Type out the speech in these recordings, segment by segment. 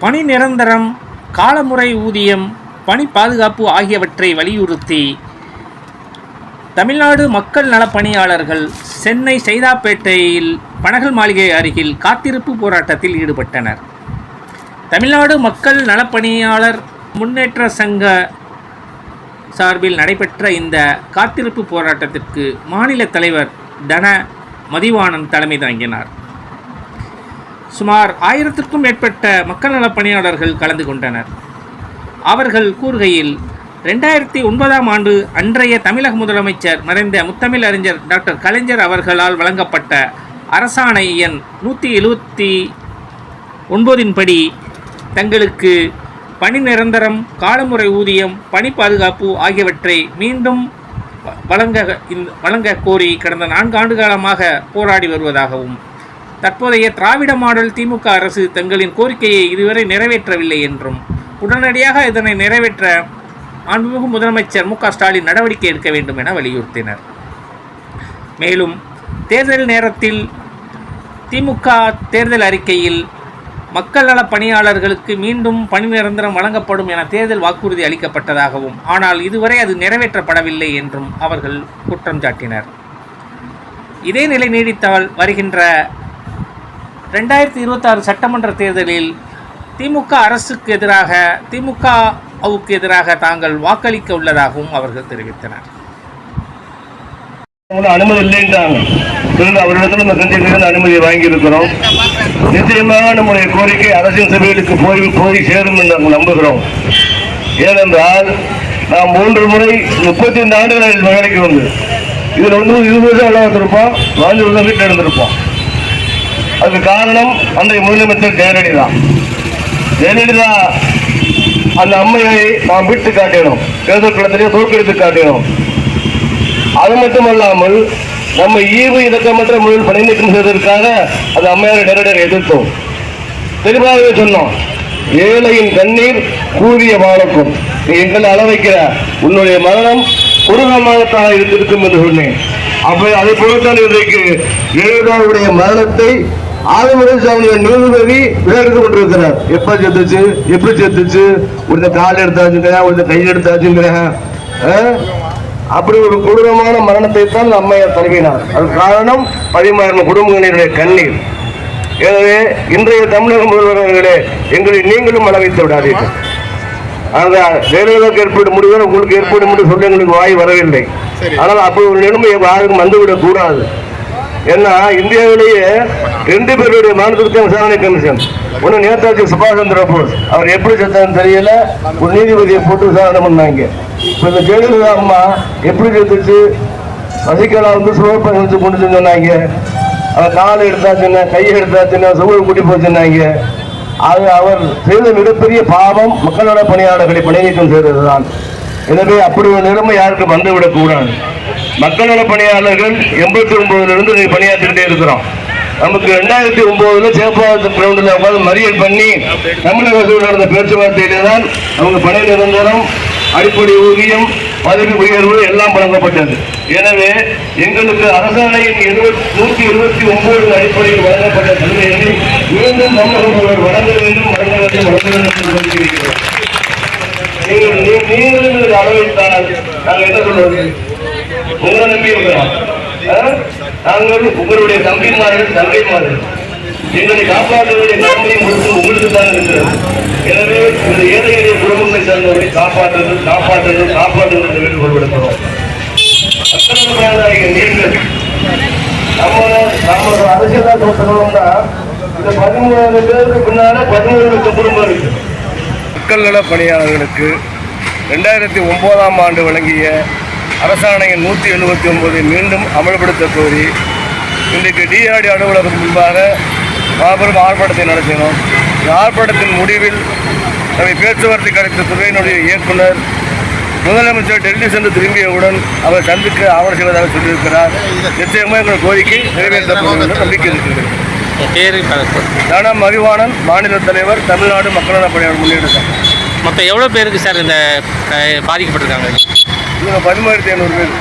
பணி நிரந்தரம், காலமுறை ஊதியம், பணி பாதுகாப்பு ஆகியவற்றை வலியுறுத்தி தமிழ்நாடு மக்கள் நலப்பணியாளர்கள் சென்னை சைதாப்பேட்டையில் பனகல் மாளிகை அருகில் காத்திருப்பு போராட்டத்தில் ஈடுபட்டனர். தமிழ்நாடு மக்கள் நலப்பணியாளர் முன்னேற்ற சங்க சார்பில் நடைபெற்ற இந்த காத்திருப்பு போராட்டத்திற்கு மாநில தலைவர் தன மதிவாணன் தலைமை தாங்கினார். சுமார் 1000க்கும் மேற்பட்ட மக்கள் நலப்பணியாளர்கள் கலந்து கொண்டனர். அவர்கள் கூறுகையில், 2009ஆம் ஆண்டு அன்றைய தமிழக முதலமைச்சர் மறைந்த முத்தமிழ் அறிஞர் டாக்டர் கலைஞர் அவர்களால் வழங்கப்பட்ட அரசாணை எண் 179 படி தங்களுக்கு பணி நிரந்தரம், காலமுறை ஊதியம், பணி பாதுகாப்பு ஆகியவற்றை மீண்டும் வழங்க கோரி கடந்த 4 ஆண்டு காலமாக போராடி வருவதாகவும், தற்போதைய திராவிட மாடல் திமுக அரசு தங்களின் கோரிக்கையை இதுவரை நிறைவேற்றவில்லை என்றும், உடனடியாக இதனை நிறைவேற்ற மாண்புமிகு முதலமைச்சர் மு க ஸ்டாலின் நடவடிக்கை எடுக்க வேண்டும் என வலியுறுத்தினர். மேலும் தேர்தல் நேரத்தில் திமுக தேர்தல் அறிக்கையில் மக்கள் நல பணியாளர்களுக்கு மீண்டும் பணி நிரந்தரம் வழங்கப்படும் என தேர்தல் வாக்குறுதி அளிக்கப்பட்டதாகவும், ஆனால் இதுவரை அது நிறைவேற்றப்படவில்லை என்றும் அவர்கள் குற்றம் சாட்டினர். இதே நிலை நீடித்தால் வருகின்ற 2026 சட்டமன்ற தேர்தலில் திமுகவுக்கு எதிராக தாங்கள் வாக்களிக்க உள்ளதாகவும் அவர்கள் தெரிவித்தனர். அனுமதி இல்லைன்றாங்க. அவரிடத்தில் இந்த கண்டிப்பாக அனுமதியை வாங்கி இருக்கிறோம். நிச்சயமாக நம்முடைய கோரிக்கை அரசின் சபைகளுக்கு போய் சேரும் என்று நாங்கள் நம்புகிறோம். ஏனென்றால் நாம் 3 முறை 35 ஆண்டுகள் வேலைக்கு வந்து இதில் 20 வருஷம் எல்லாம் வந்திருப்போம், 4 வருஷம் வீட்டில் இருந்திருப்போம். அதுக்கு காரணம் அன்றைய முதலமைச்சர் ஜெயலலிதா அந்த அம்மையை நாம் விட்டு காட்டினோம், தேர்தல் களத்திலே தோற்கடித்து காட்டினோம். அது மட்டுமல்லாமல் நம்ம ஈவு இறக்கமற்ற முறையில் பணி நீக்கம் செய்வதற்காக அந்த அம்மையாரை நேரடியாக எதிர்த்தோம். தெளிவாகவே சொன்னோம், ஏழையின் கண்ணீர் கூறிய வாழக்கும், நீ எங்களை அளவைக்கிற உன்னுடைய மரணம் குடும்பமாகத்தாக இருக்கும் என்று சொன்னேன். அப்ப அதை பொறுத்தான் இன்றைக்கு ஜெயலலிதாவுடைய மரணத்தை ஆதிமுகசாமியை நீதிபதி விசாரித்துக் கொண்டிருக்கிறார். எப்ப செத்துச்சு, எப்படி செத்துச்சு, ஒரு கால் எடுத்தாச்சுங்க, ஒரு கையில் எடுத்தாச்சுங்க, அப்படி ஒரு கொடூரமான மரணத்தை தான் அம்மையார் தழுவினார். அது காரணம் 16 குடும்பங்களினுடைய கண்ணீர். எனவே இன்றைய தமிழக முதல்வர்களே, எங்களை நீங்களும் அளவைத்து விடாதீர்கள். அந்த ஜெயலலிதாவுக்கு ஏற்படும் முடிவு உங்களுக்கு ஏற்படும் முடிவு சொல்ல எங்களுக்கு வாய் வரவில்லை. ஆனால் அப்படி ஒரு நிலைமை யாருக்கும் வந்துவிடக் கூடாது. ஏன்னா இந்தியாவிலேயே 2 பேருடைய மரணத்திற்கு விசாரணை கமிஷன். ஒன்று நேதாஜி சுபாஷ் சந்திர போஸ், அவர் எப்படி செத்தான்னு தெரியல, ஒரு நீதிபதியை போட்டு விசாரணை பண்ணாங்க. இப்போ இந்த ஜெயலலிதா அம்மா எப்படி செத்துச்சு, சசிகலா சுகப்பை வச்சு கொண்டு சொன்னாங்க, அவர் காலை எடுத்தாச்சுன்னா, கையை எடுத்தாச்சுன்னா, சுகம் கூட்டி போச்சுன்னாங்க. அது அவர் செய்த மிகப்பெரிய பாவம் மக்கள் நல பணியாளர்களை பணி நீக்கம் செய்ததுதான். எனவே அப்படி ஒரு நிலைமை யாருக்கும் வந்துவிடக் கூடாது. மக்கள் நல பணியாளர்கள் 89 பணியாற்றிக்கிட்டே இருக்கிறோம். நமக்கு 2009 சேப்பாக்கம் கிரவுண்டில் உட்காந்து மறியல் பண்ணி தமிழக அரசு நடந்த பேச்சுவார்த்தையிலே தான் அவங்க பணி நிரந்தரம், அடிப்படை ஊதியம், பதவி உயர்வு எல்லாம் வழங்கப்பட்டது. எனவே எங்களுக்கு அரசாணையின் 129 அடிப்படையில் வழங்கப்பட்ட சலுகைகளை மீண்டும் தமிழக முதல்வர் வழங்க வேண்டும் என்று சொல்லியிருக்கிறோம். நீங்கள் அளவைத்தால் நாங்கள் என்ன சொல்வது? உங்களை நம்பி இருக்கிறோம். நாங்கள் உங்களுடைய தங்கைமார்கள் எங்களை காப்பாற்ற வேண்டிய கடமையை உங்களுக்கு தான் இருக்கிறது. எனவே இந்த ஏழை எளிய குடும்பங்களை சேர்ந்தவர்களை காப்பாற்றுவது என்று வேண்டுகோள் விடுக்கிறோம். நீங்கள் நம்ம அரசியலாக சொல்லணும்னா இந்த 13 பேருக்கு பின்னால 17 லட்சம் குடும்பம் இருக்கு. மக்கள் நல பணியாளர்களுக்கு 2009ஆம் ஆண்டு வழங்கிய அரசாணையின் 179 மீண்டும் அமல்படுத்த கோரி இன்றைக்கு டிஆர்டி அலுவலகம் முன்பாக மாபெரும் ஆர்ப்பாட்டத்தை நடத்தினோம். இந்த ஆர்ப்பாட்டத்தின் முடிவில் நம்மை பேச்சுவார்த்தை கிடைத்த துறையினுடைய இயக்குனர் முதலமைச்சர் டெல்லி சென்று திரும்பியவுடன் அவர் சந்திக்க ஆவணம் செய்வதாக சொல்லியிருக்கிறார். நிச்சயமாக எங்கள் கோரிக்கை நிறைவேற்றப்படும் என்ற நம்பிக்கை இருக்கிறது. தன மதிவாணன், மாநில தலைவர், தமிழ்நாடு மக்கள் நல பணியாளர் முன்னேற்ற சங்கம். மொத்தம் எவ்வளோ பேருக்கு சார் இந்த பாதிக்கப்பட்டிருக்காங்க? இவங்க 13,500 பேர்.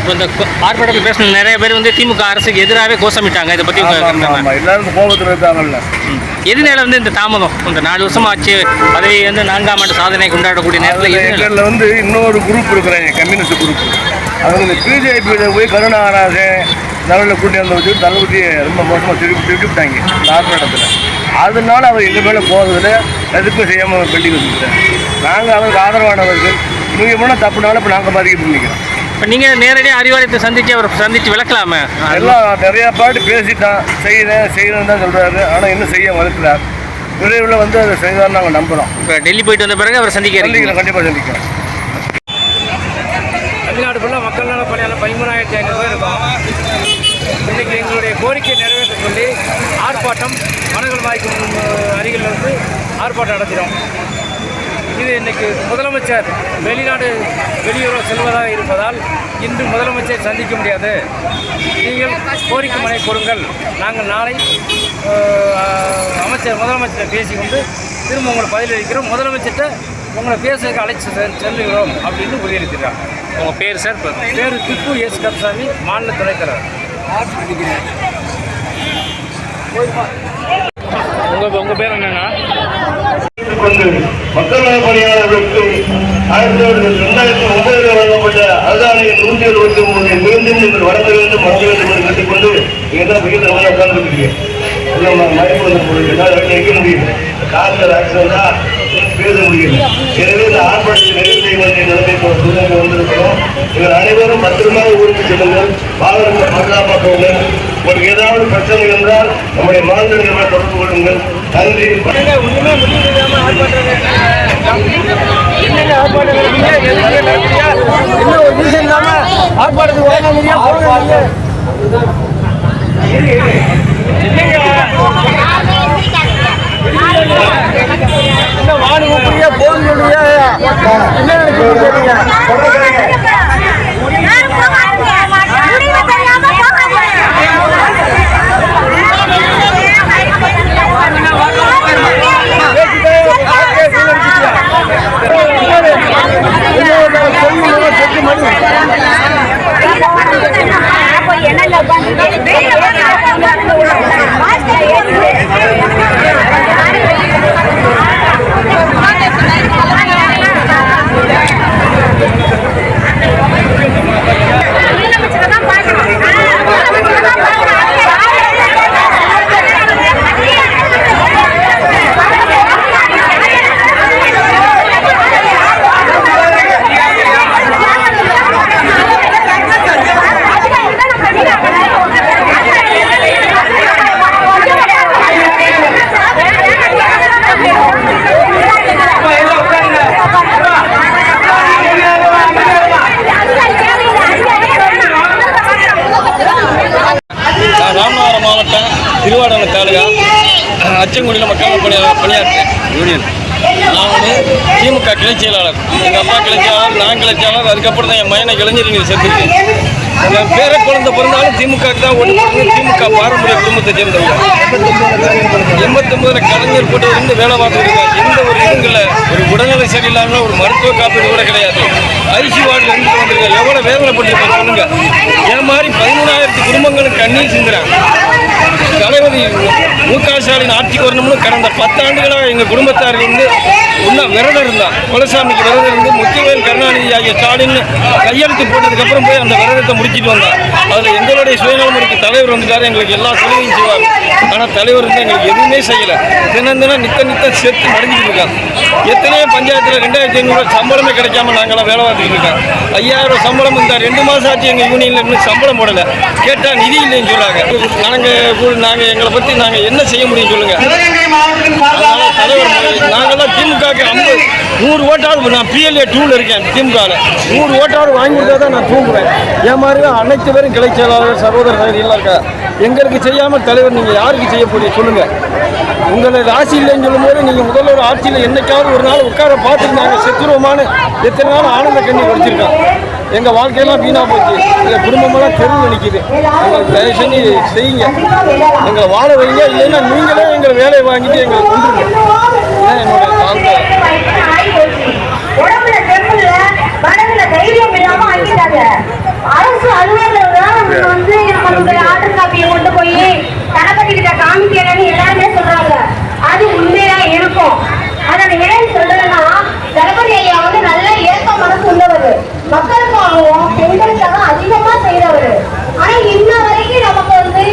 இப்போ இந்த ஆர்ப்பாட்டத்தில் பேசின நிறைய பேர் வந்து திமுக அரசுக்கு எதிராகவே கோஷமிட்டாங்க. இதை பற்றி எல்லாரும் கோபத்தில் இருக்காங்கல்ல. எதனால வந்து இந்த தாமதம் இந்த 4 வருஷமா ஆச்சு பதவி வந்து 4ஆம் ஆண்டு சாதனை கொண்டாடக்கூடிய நேரத்தில் எங்களில் வந்து இன்னொரு குரூப் இருக்கிறாங்க, கம்யூனிஸ்ட் குரூப். அவங்க இந்த பிஜேபியில் போய் கருணாகராஜன் தலையில் கூட்டி வந்து வச்சு தளபதியை ரொம்ப மோசமாக திருப்பிட்டாங்க இந்த ஆர்ப்பாட்டத்தில். அதனால அவர் எங்கள் மேலே போகிறதுல எதுக்கும் செய்யாமல் பெண்டிங் வச்சுக்கிறேன். நாங்கள் அவருக்கு ஆதரவானவர்கள். நீங்கள் போனால் தப்புனாலும் இப்போ நாங்கள் பாதிக்கப்பட்டு இப்போ நீங்கள் நேரடியாக அறிவாலயத்தை சந்தித்து விளக்கலாமே. எல்லாம் நிறையா பாட்டு பேசிட்டான், செய்யணும்னு தான் சொல்கிறாரு. ஆனால் இன்னும் செய்ய மறுக்கிறார். விரைவில் வந்து அதை செய்தார் நாங்கள் நம்புகிறோம். இப்போ டெல்லி போயிட்டு வந்த பிறகு அவர் சந்திக்கிறோம். கண்டிப்பாக சந்திக்கிறோம். தமிழ்நாடு ஃபுல்லாக மக்கள் நல பணியாளர் 13,500 பேர் இருக்கோம். இன்றைக்கி எங்களுடைய கோரிக்கை நிறைவேற்ற சொல்லி ஆர்ப்பாட்டம் மணல் வாய்க்கும் அருகில் வந்து ஆர்ப்பாட்டம் நடத்தினோம். இது இன்றைக்கு முதலமைச்சர் வெளியூர் செல்வதாக இருப்பதால் இன்று முதலமைச்சரை சந்திக்க முடியாது. நீங்கள் கோரிக்கை மனை கொடுங்கள், நாங்கள் நாளை முதலமைச்சரை பேசிக்கொண்டு திரும்ப உங்களை பதிலளிக்கிறோம், முதலமைச்சர்கிட்ட உங்களை பேசுறதுக்கு அழைச்சி செல்லுகிறோம் அப்படின்னு உறுதியளிக்கிறாங்க. உங்கள் பேர் சார்? பேர் திப்பு எஸ் கருசாமி, மாநில துணைத் தலைவர். உங்கள் பேர் என்னன்னா? மக்கள் நல பணியாளர்களுக்கு 2009 வழங்கப்பட்ட அரசாணையின் 173 மீண்டும் நீங்கள் வழங்க வேண்டும் வழங்க வேண்டும் என்று கேட்டுக்கொண்டு நீங்கள் தான் மிக நல்லா உட்கார்ந்துருக்கீங்க. வைக்க முடியும். காரில் ஆக்சிடென்ட் தான் பேச முடியல. எனவே இந்த ஆர்ப்பாட்டத்தை நிறைவு செய்ய வேண்டிய நிலைமை சூழ்நிலை வந்திருக்கிறோம். நீங்கள் அனைவரும் பத்திரமாக ஊருக்கு செல்லுங்கள், வாகனத்தை பாதுகாப்பாக்குங்கள். உங்களுக்கு ஏதாவது பிரச்சனை என்றால் நம்முடைய மாநில தொடர்பு கொள்ளுங்கள். நன்றி. ராமநாதபுரம் மாவட்டம் திருவாரூர் தாலுகா அச்சங்குடியில் மக்கள் பணியாற்றேன் யூனியன். நான் வந்து திமுக கிளை செயலாளர். எங்கள் அப்பா கிளை செயலாளர், நான் கிளை செயலாளர். அதுக்கப்புறம் தான் என் மயனை இளைஞர்கள் சேர்த்துருக்கு. எங்கள் பேர குழந்தை பிறந்தாலும் திமுகவுக்கு தான் ஓட்டு போடுறது. திமுக பாரம்பரிய குடும்பத்தை சேர்ந்தவங்க. 89 கலைஞர் போட்டு இருந்து வேலை பார்த்துருக்காங்க. எந்த ஒரு இதுவும் இல்லை. ஒரு உடல்நிலை சரியில்லாமல் ஒரு மருத்துவ காப்பீடு கூட கிடையாது. ஐசி வார்டில் இருந்து வந்திருக்காங்க. எவ்வளோ வேதனைப்பட்டிருப்பாங்க சொல்லுங்க. என் மாதிரி 13,000 குடும்பங்களுக்கு கண்ணீர் சிந்துறாங்க. தளபதி மு.க. ஸ்டாலின் ஆட்சிக்கு வரணும்னு கடந்த 10 ஆண்டுகளாக எங்கள் குடும்பத்தார் வந்து இன்னும் விரதம் இருந்தான். குலசாமிக்கு விரதம் இருந்து முத்துவேல் கருணாநிதி ஆகிய ஸ்டாலின் கையெழுத்து போட்டதுக்கப்புறம் போய் அந்த விரதத்தை முடிச்சுட்டு வந்தான். அதில் எங்களுடைய சுயநலம் இருக்கு. தலைவர் வந்துட்டார், எங்களுக்கு எல்லா சலுகையும் செய்வாங்க. ஆனால் தலைவர் வந்து எங்களுக்கு எதுவுமே செய்யலை. தினம் நித்த சேர்த்து மறைஞ்சிட்டு இருக்காங்க. எத்தனையோ பஞ்சாயத்தில் 2,500 சம்பளமே கிடைக்காம நாங்களாம் வேலை பார்த்துட்டு இருக்கோம். 5,000 சம்பளம் இந்த 2 மாதம் ஆச்சு எங்கள் யூனியனில் இன்னும் சம்பளம் போடலை. கேட்டால் நிதி இல்லைன்னு சொல்கிறாங்க. நாங்கள் எங்களை பற்றி நாங்கள் என்ன செய்ய முடியும் சொல்லுங்கள். அதனால் தலைவர் நாங்கள்லாம் திமுகவுக்கு 100 ஓட்டாவது நான் PLA 2ல் இருக்கேன். திமுகவில் 100 ஓட்டாவது வாங்கி கொடுத்தா தான் நான் தூங்குவேன். என் மாதிரி அனைத்து பேரும் கிளை செயலாளர் சகோதரர் எல்லாம் இருக்கா. எங்களுக்கு செய்யாமல் தலைவர் நீங்கள் யாருக்கு செய்ய போறீங்க சொல்லுங்கள். உங்களை ராசி இல்லைன்னு சொல்லும்போது நீங்கள் முதல்வர் ஆட்சியில் என்னைக்காவது ஒரு நாள் உட்கார பார்த்துருந்தாங்க. செத்துருவமான எத்தனை நாள் ஆனந்த கண்ணி வச்சிருக்கான். எங்கள் வாழ்க்கையெல்லாம் வீணாக போச்சு. எங்கள் குடும்பமெல்லாம் தெருவில் நிற்கிது. எங்களுக்கு தயவு செஞ்சு செய்யுங்க, எங்களை வாழ வைங்க. இல்லைன்னா நீங்களே எங்களை வேலையை வாங்கிட்டு எங்களை கொண்டுருங்க. இதுதான் என்னோட தாழ்ந்த. உடம்புல தெம்புல மனதுல தைரியம் இல்லாம ஆக்கிட்டாங்க. அரசு அரசு அலுவலர்கள் தான் வந்து நம்மளுடைய ஆர்டர் காப்பியை கொண்டு போய் தளபதி கிட்ட காமிக்கிறேன்னு எல்லாருமே சொல்றாங்க. அது உண்மையா இருக்கும். அதை ஏன் சொல்றேன்னா, தளபதி ஐயா வந்து நல்ல ஏற்க மனசு உள்ளவர், மக்களுக்காகவும் பெண்களுக்காக அதிகமா செய்யறவர். ஆனா இன்ன வரைக்கும் நமக்கு வந்து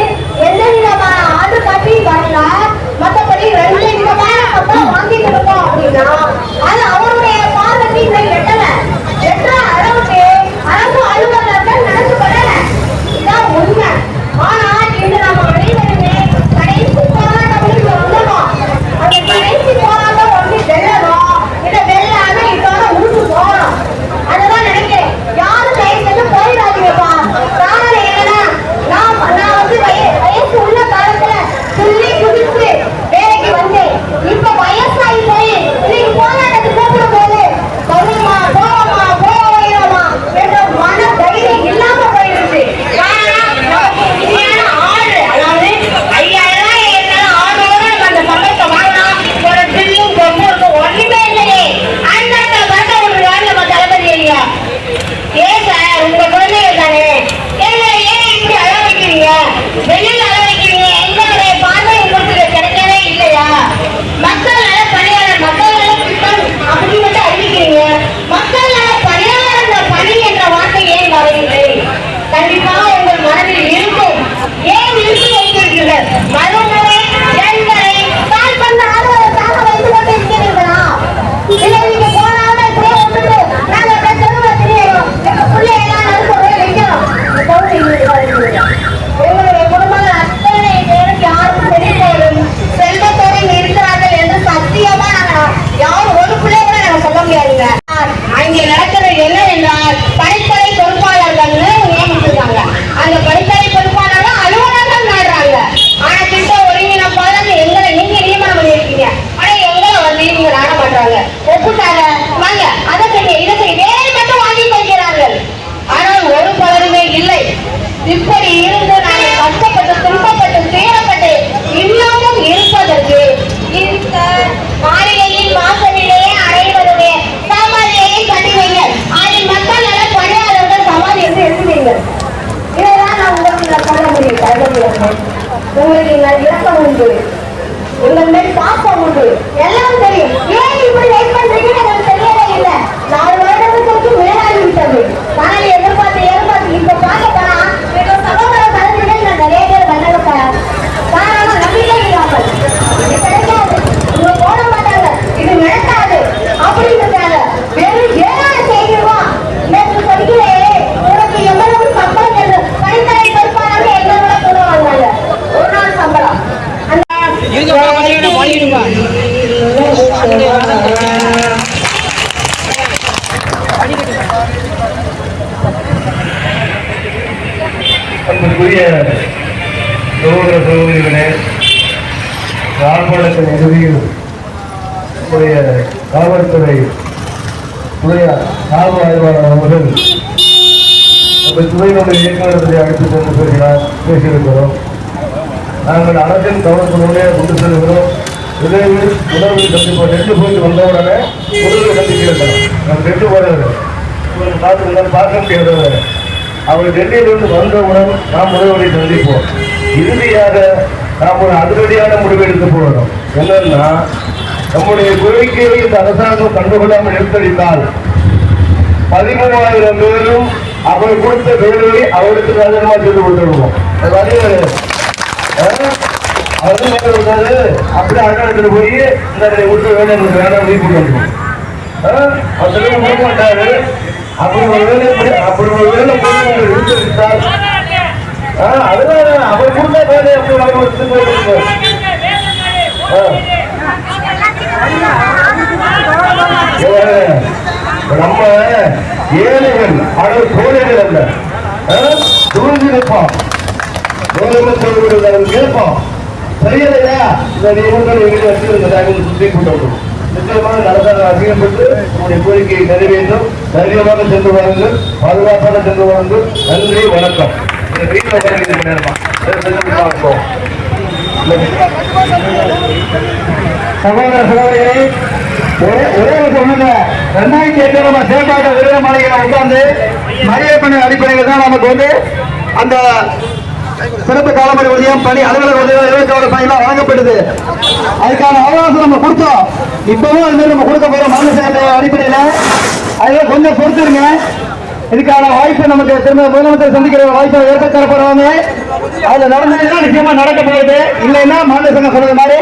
எந்த விதமான ஆர்டர் காப்பியும் வரல. மற்றபடி 2 விதமான பக்கம் வாங்கிட்டு இருக்கோம் அப்படின்னா அது அவருடைய பார்வைக்கு இன்னும் எட்டுற அளவுக்கு அரசு அலுவலர்கள் நடந்து கொள்ளல. இதான் உண்மை. ஆனால் இன்று நம்ம அனைவருமே கடைசி போராட்டம் வந்துடும். அந்த கடைசி போராட்டம் வந்து வெல்லணும். இதை வெல்லாம இதோட உருட்டு போகணும். அதுதான் நினைக்கிறேன். யாரும் தயவுசெய்து போயிடாதீங்கப்பா. காரணம் என்னன்னா, நான் வந்து வயசு உள்ள காலத்துல துள்ளி குதிச்சு வேலைக்கு வந்தேன். இப்ப வயசாகி போய் இன்னைக்கு போராட்டத்துக்கு கூப்பிடும் போது போவோமா போவோமா போவோமா என்ற மன தைரியம் இல்லாம போயிடுச்சு. ஆடு அதாவது 5000 இருந்தாலும் ஆடோட அந்த சம்பளத்தை வாங்கலாம். ஒரு பில்லும் கொம்புக்கு ஒண்ணுமே இல்லையே. அந்த பட்ட விடுறாங்க நம்ம தளபதி ஐயா. ஏன் சார் உங்க குழந்தைகள் தானே, ஏன் இப்படி அழ வைக்கிறீங்க, வெளியில் அழ வைக்கிறீங்க? எங்களுடைய பார்வை உங்களுக்கு கிடைக்கவே இல்லையா? மக்கள் நல பணியாளர், மக்கள் நல திட்டம் அப்படி மட்டும் அறிவிக்கிறீங்க. மக்கள் நல பணியாளர் பணி என்ற வார்த்தை ஏன் வரவில்லை? கண்டிப்பாக உங்கள் மனதில் இருக்கும். ஏன் நிறுத்தி வைத்திருக்கிறீர்கள்? மறுமுறை எங்களை கால் பண்ண ஆதரவுக்காக வைத்துக் கொண்டு இருக்கிறீர்களா? இல்லை நீங்க போனாலும் இப்படியே வந்துட்டு நாங்க தெருவை தெரியணும், எங்க பிள்ளையெல்லாம் நடுக்க வைக்கிறோம். எங்களுடைய குடும்பங்கள் அத்தனை பேருக்கு யாருக்கும் தெரியப்போதும் செல்வத்தோடு இருக்கிறார்கள் என்று சத்தியமா நாங்க யாரும் ஒரு பிள்ளை கூட நாங்க சொல்ல முடியாதுங்க. அங்கே நடக்கிறது என்ன என்றால் படிப்பறை பொறுப்பாளர்கள் நியமிச்சிருக்காங்க. அந்த படிப்பறை பொறுப்பாளர்கள் அலுவலர்கள் நாடுறாங்க. ஆனா திட்ட ஒருங்கிணைப்பாளர் எங்களை நீங்க நியமனம் பண்ணியிருக்கீங்க. ஆனா எங்களை வந்து நீங்க நாட மாட்டாங்க. ஒப்புட்டாங்க வாங்க, அதை செய்ய இதை செய்ய வேறு மட்டும் வாங்கி கொள்கிறார்கள். ஆனால் ஒரு பலருமே இல்லை. இப்படி இருந்து நாங்கள் கஷ்டப்பட்டு துன்பப்பட்டு துயரப்பட்டு இன்னமும் இருப்பதற்கு இந்த மாளிகையில் வாசலிலேயே அடைவதுமே சமாதியை கட்டுவீங்க. அதில் மக்கள் நல பணியாளர்கள் சமாதி என்று எழுதுவீர்கள். இதைதான் நான் உங்களுக்கு சொல்ல முடியும். உங்களுக்கு இலக்கம் உண்டு, உங்கள் மேல் பாசம் உண்டு, எல்லாம் தெரியும். ஏன் இப்படி வெயிட் பண்றீங்கன்னு எனக்கு தெரியவே இல்லை. 4 வருடத்துக்கு மேலாகி விட்டது. ஆனால் எதிர்பார்த்து இப்ப பார்க்க போனா எங்க சகோதர கலைஞர்கள் நான் நிறைய பேர் வந்தவங்க. காரணம் நம்பிக்கை இல்லாமல் இது கிடைக்காது, இவங்க போட மாட்டாங்க, இது நடக்காது அப்படிங்கிறதால வெறும் 7 செய்திருவான். நேற்று சொல்கிறேன், உனக்கு எவ்வளவு சம்பளம் என்று கணித்தலை பொறுப்பாளர்கள் எங்களோட கூட வாங்கினாங்க. 1 நாள் சம்பளம். அன்புக்குரிய சகோதர சகோதரிகளே, யாழ்ப்பாணத்தின் இறுதியில் நம்முடைய காவல்துறை துறை காவல் ஆய்வாளர் அவர்கள் நம்ம துறையினுடைய இயக்குநரத்தை அழைத்து சென்று பேசியிருக்கிறோம். நாங்கள் அரசின் கவனத்தினுடைய கொண்டு செல்கிறோம். விரைவில் உணர்வு சந்திப்போம். 2 போயிட்டு வந்தவுடனே உணர்வு சந்திக்கிறோம். நம்ம 2 போறது பார்க்க முடியாதவர். அவர் டெல்லியிலிருந்து வந்தவுடன் நாம் முதல்வரை சந்திப்போம். இறுதியாக நாம் ஒரு அதிரடியான முடிவு எடுத்து போகணும். என்னன்னா, நம்முடைய கோரிக்கையை இந்த அரசாங்கம் கண்டுகொள்ளாமல் நிறுத்தடித்தால் 13,000 பேரும் அவர் கொடுத்த வேலையை அவருக்கு ராஜினாமா செய்து கொடுத்துருவோம். அப்படி அண்ணன் போய் இந்த விட்டு வேலை வேலை வீட்டு வந்துடும். அவர் சொல்ல மாட்டாரு. அப்படி ஒரு வேலை விட்டால் அதனால அவர் கொடுத்த வேலை நம்ம ஏழைகள் ஆனால் கோழைகள் அல்ல. துணிஞ்சு நிற்போம், கேட்போம். தெரியலையா இந்த நியமனங்கள் எங்கிட்ட வச்சிருந்ததாக சுற்றி கொண்டு நிச்சயமாக நடந்தால் அதிகப்பட்டு உங்களுடைய கோரிக்கையை நிறைவேற்றும். தைரியமாக சென்று வாருங்கள், பாதுகாப்பாக சென்று வாருங்கள். நன்றி, வணக்கம். சகோதர சகோதரிகளே, ஒரே ஒண்ணுங்க 2008 நம்ம சேப்பாட்ட விருது மாளிகையில உட்கார்ந்து மரியாதை அடிப்படையில் தான் நமக்கு வந்து அந்த சிறப்பு காலமுறை ஊதியம் பணி அலுவலக ஊதியம் 26 பணியெல்லாம் வழங்கப்படுது. அதுக்கான அவகாசம் நம்ம கொடுத்தோம். இப்பவும் அது மாதிரி நம்ம கொடுக்க போறோம் மாநில சங்கத்தை அடிப்படையில். அதெல்லாம் கொஞ்சம் பொறுத்துருங்க. இதுக்கான வாய்ப்பு நமக்கு திரும்ப முதலமைச்சர் சந்திக்கிற வாய்ப்பை ஏற்படுத்தி தரப்படுவாங்க. அதுல நடந்ததுன்னா நிச்சயமா நடக்க போகுது. இல்லைன்னா மாநில சங்கம் சொன்னது மாதிரி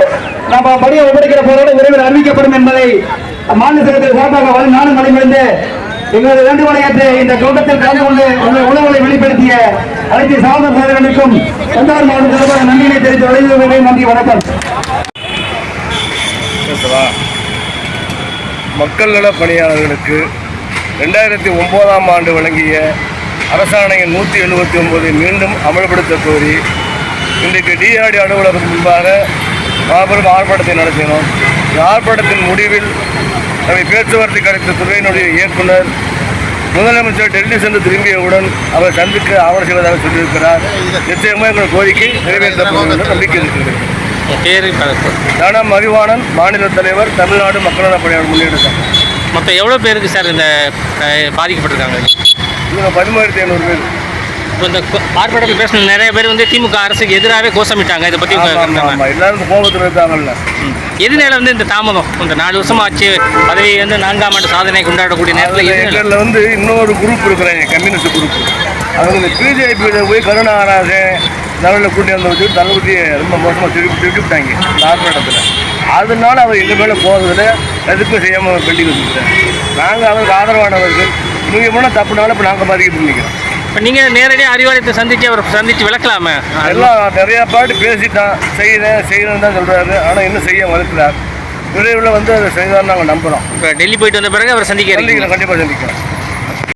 நம்ம படியை ஒப்படைக்கிற போரோடு விரைவில் அறிவிக்கப்படும் என்பதை மாநில சங்கத்தில் சார்பாக நானும் வழிமொழிந்து எங்களது வேண்டுகோளை ஏற்று இந்த கூட்டத்தில் கலந்து கொண்டு உங்கள் உணர்வுகளை வெளிப்படுத்திய அனைத்து சாதன சேவைகளுக்கும் தஞ்சாவூர் மாவட்ட சார்பாக நன்றியை தெரிவித்து விளைவுகளை நன்றி வணக்கம். மக்கள் நல பணியாளர்களுக்கு 2009ஆம் ஆண்டு வழங்கிய அரசாணையின் 179 மீண்டும் அமல்படுத்த கோரி இன்றைக்கு டிஆர்டி அலுவலகத்தின் முன்பாக மாபெரும் ஆர்ப்பாட்டத்தை நடத்தினோம். இந்த ஆர்ப்பாட்டத்தின் முடிவில் நம்மை பேச்சுவார்த்தை கிடைத்த துறையினுடைய இயக்குனர் முதலமைச்சர் டெல்லி சென்று திரும்பியவுடன் அவர் சந்திக்க ஆவணம் செய்வதாக சொல்லியிருக்கிறார். நிச்சயமாக எங்கள் கோரிக்கை நிறைவேற்றப்படும் என்ற நம்பிக்கை இருக்கிறது. மதிவாணன், மாநில தலைவர், தமிழ்நாடு மக்கள் நல பணியாளர் முன்னேற்றம். மொத்தம் எவ்வளோ பேருக்கு சார் இந்த பாதிக்கப்பட்டிருக்காங்க? இவங்க 13,500 பேர். இப்போ இந்த ஆர்ப்பாட்டத்தில் பேசின நிறைய பேர் வந்து திமுக அரசுக்கு எதிராகவே கோஷமிட்டாங்க. இதை பற்றி எல்லாரும் கோபத்தில் இருக்காங்கல்ல. எதனால வந்து இந்த தாமதம்? இந்த 4 வருஷம் ஆச்சு பதவி வந்து 4ஆம் ஆண்டு சாதனை கொண்டாடக்கூடிய நேரத்தில் எங்களில் வந்து இன்னொரு குரூப் இருக்கிறாங்க, கம்யூனிஸ்ட் குரூப். அவங்க இந்த பிஜேபியில் போய் கருணாகராஜன் நல்ல கூட்டி வந்து வச்சு தளபதியை ரொம்ப மோசமாக திருப்பிட்டாங்க இந்த ஆர்ப்பாட்டத்தில். அதனால அவர் எங்கள் மேலே போகிறதுல எதுக்கும் செய்யாமல் பெண்டிங் வச்சுருக்காங்க. நாங்கள் அவருக்கு ஆதரவானவர்கள். நீங்கள் போனால் தப்புனாலும் இப்போ நாங்கள் பாதிக்கப்பட்டு நிற்கிறோம். இப்போ நீங்கள் நேரடியாக அறிவாலயத்தை சந்தித்து அவரை சந்தித்து விளக்கலாமே? எல்லாம் நிறையா பாட்டு பேசிட்டான், செய்யணும்னு தான் சொல்கிறாரு. ஆனால் இன்னும் செய்ய மறுக்கிறார். விரைவில் வந்து அதை செய்தாலும் நாங்கள் நம்புகிறோம். இப்போ டெல்லி போயிட்டு வந்த பிறகு அவர் சந்திக்கிறோம். கண்டிப்பாக சந்திக்கிறோம்.